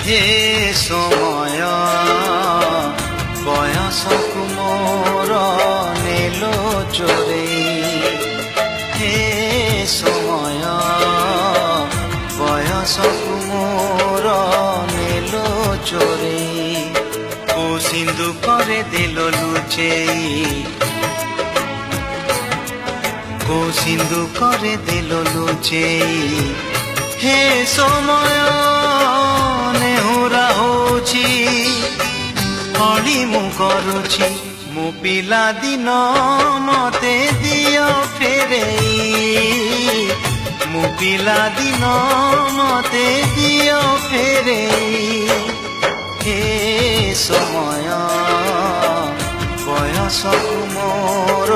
হে সময় বয়সকু মোর নেল চোরেই হে সময় বয়সকু মোর নেল চোরেই কো সিন্ধু করে দিল লুচেই কো সিন্ধু করে দিল লুচেই হে সময় নেহুরা হଉଛି হଳି ମୁଁ କରୁଛି ମୋ ପିଲା ଦିନ ମତେ ଦିଅ ଫେରେଇ ମୋ ପିଲା ଦିନ ମତେ ଦିଅ ଫେରେଇ ହେ ସମୟ ବୟସକୁ ମୋର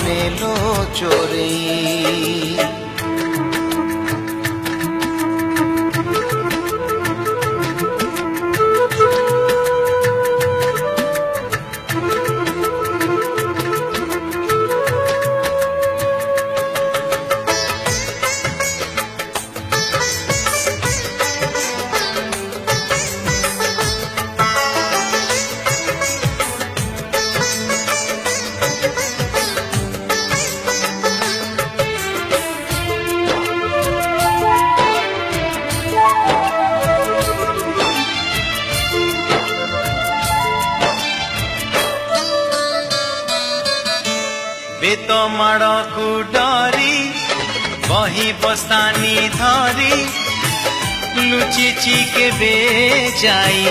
ନେଲ ଚୋରେଇ बेत माड़कू डरी बही बस्तानी धरी लुचिची केबे जाई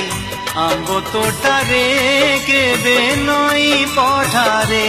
आंब तोटारे केबे नई पठारे